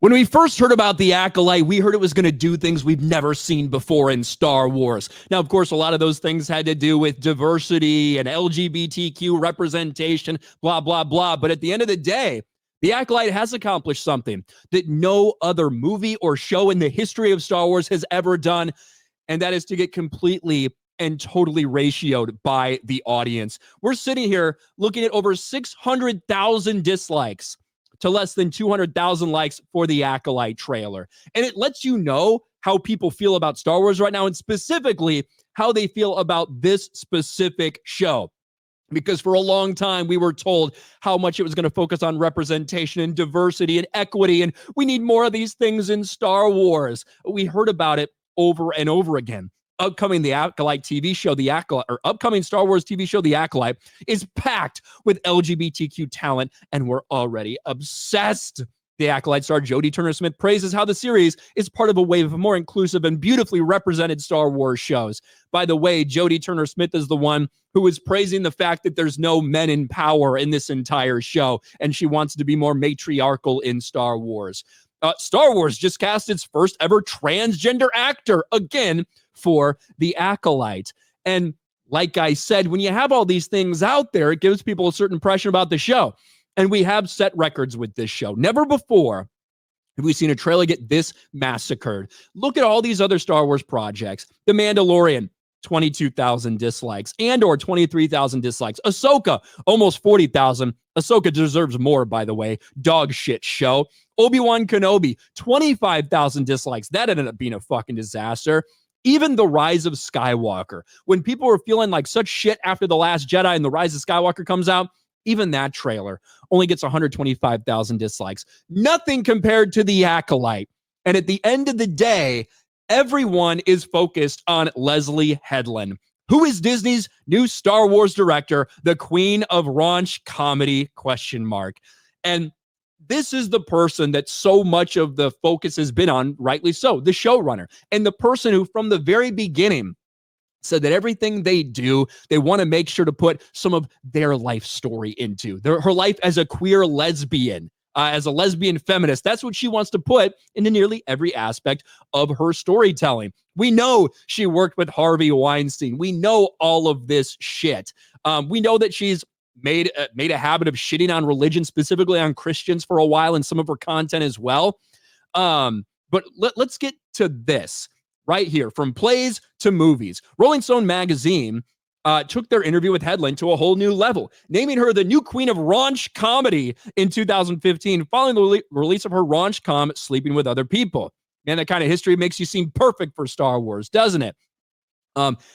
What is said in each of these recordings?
When we first heard about the Acolyte, we heard it was going to do things we've never seen before in Star Wars. Now, of course, a lot of those things had to do with diversity and LGBTQ representation, blah, blah, blah. But at the end of the day, the Acolyte has accomplished something that no other movie or show in the history of Star Wars has ever done, and that is to get completely and totally ratioed by the audience. We're sitting here looking at over 600,000 dislikes to less than 200,000 likes for the Acolyte trailer. And it lets you know how people feel about Star Wars right now, and specifically how they feel about this specific show. Because for a long time, we were told how much it was going to focus on representation and diversity and equity, and we need more of these things in Star Wars. We heard about it over and over again. Upcoming The Acolyte TV show, upcoming Star Wars TV show, The Acolyte, is packed with LGBTQ talent, and we're already obsessed. The Acolyte star Jodie Turner-Smith praises how the series is part of a wave of more inclusive and beautifully represented Star Wars shows. By the way, Jodie Turner-Smith is the one who is praising the fact that there's no men in power in this entire show, and she wants to be more matriarchal in Star Wars. Star Wars just cast its first ever transgender actor again for The Acolyte. And like I said, when you have all these things out there, it gives people a certain impression about the show. And we have set records with this show. Never before have we seen a trailer get this massacred. Look at all these other Star Wars projects. The Mandalorian, 22,000 dislikes. Andor, 23,000 dislikes. Ahsoka, almost 40,000. Ahsoka deserves more, by the way. Dog shit show. Obi-Wan Kenobi, 25,000 dislikes. That ended up being a fucking disaster. Even The Rise of Skywalker. When people were feeling like such shit after The Last Jedi and The Rise of Skywalker comes out, even that trailer only gets 125,000 dislikes. Nothing compared to The Acolyte. And at the end of the day, everyone is focused on Leslye Headland, who is Disney's new Star Wars director, the queen of raunch comedy, ? And this is the person that so much of the focus has been on, rightly so, the showrunner, and the person who from the very beginning said that everything they do, they want to make sure to put some of their life story into her life as a queer lesbian, as a lesbian feminist. That's what she wants to put into nearly every aspect of her storytelling. We know she worked with Harvey Weinstein. We know all of this shit. We know that she's made a habit of shitting on religion, specifically on Christians for a while in some of her content as well. But let's get to this right here, from plays to movies. Rolling Stone magazine took their interview with Headland to a whole new level, naming her the new queen of raunch comedy in 2015, following the release of her raunch com, Sleeping with Other People. Man, that kind of history makes you seem perfect for Star Wars, doesn't it?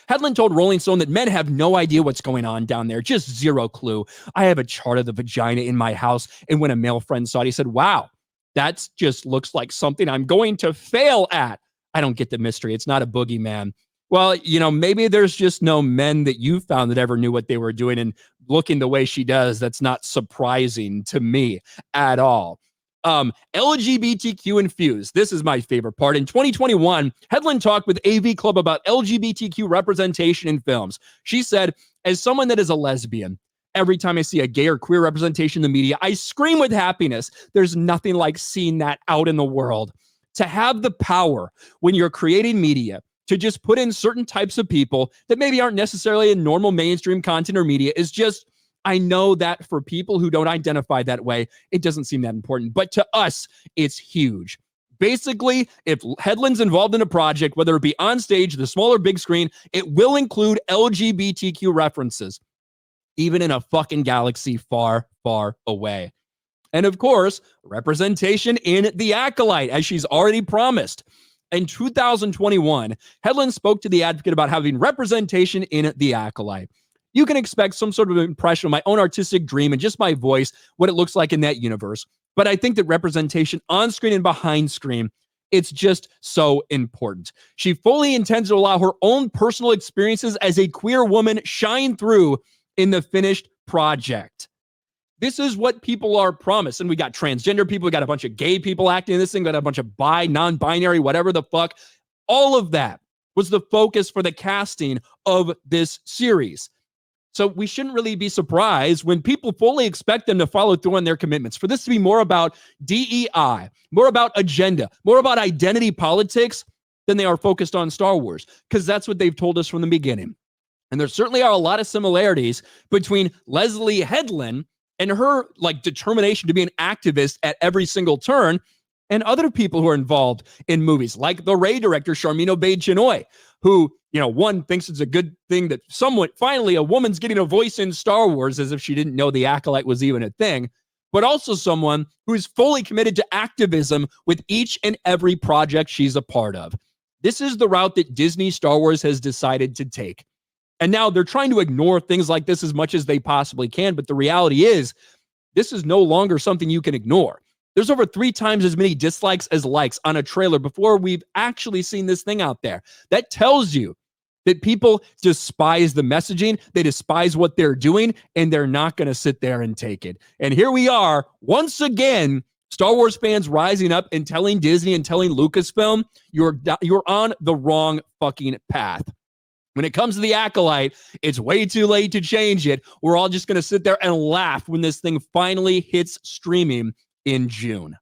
Headland told Rolling Stone that men have no idea what's going on down there, just zero clue. I have a chart of the vagina in my house, and when a male friend saw it, he said, wow, that just looks like something I'm going to fail at. I don't get the mystery. It's not a boogeyman. Well, maybe there's just no men that you found that ever knew what they were doing, and looking the way she does, that's not surprising to me at all. LGBTQ infused. This is my favorite part. In 2021, Headland talked with AV Club about LGBTQ representation in films. She said, as someone that is a lesbian, every time I see a gay or queer representation in the media, I scream with happiness. There's nothing like seeing that out in the world. To have the power when you're creating media to just put in certain types of people that maybe aren't necessarily in normal mainstream content or media is just, I know that for people who don't identify that way, it doesn't seem that important. But to us, it's huge. Basically, if Headland's involved in a project, whether it be on stage, the small or big screen, it will include LGBTQ references, even in a fucking galaxy far, far away. And of course, representation in The Acolyte, as she's already promised. In 2021, Headland spoke to The Advocate about having representation in The Acolyte. You can expect some sort of impression of my own artistic dream and just my voice, what it looks like in that universe. But I think that representation on screen and behind screen, it's just so important. She fully intends to allow her own personal experiences as a queer woman shine through in the finished project. This is what people are promised. And we got transgender people, we got a bunch of gay people acting in this thing, we got a bunch of bi, non-binary, whatever the fuck. All of that was the focus for the casting of this series. So we shouldn't really be surprised when people fully expect them to follow through on their commitments, for this to be more about DEI, more about agenda, more about identity politics than they are focused on Star Wars, because that's what they've told us from the beginning. And there certainly are a lot of similarities between Leslye Headland and her determination to be an activist at every single turn, and other people who are involved in movies, like the Rey director, Sharmeen Obaid-Chinoy, who, one thinks it's a good thing that finally a woman's getting a voice in Star Wars, as if she didn't know the Acolyte was even a thing, but also someone who is fully committed to activism with each and every project she's a part of. This is the route that Disney Star Wars has decided to take. And now they're trying to ignore things like this as much as they possibly can, but the reality is, this is no longer something you can ignore. There's over 3 times as many dislikes as likes on a trailer before we've actually seen this thing out there. That tells you that people despise the messaging, they despise what they're doing, and they're not going to sit there and take it. And here we are, once again, Star Wars fans rising up and telling Disney and telling Lucasfilm, you're on the wrong fucking path. When it comes to the Acolyte, it's way too late to change it. We're all just going to sit there and laugh when this thing finally hits streaming in June.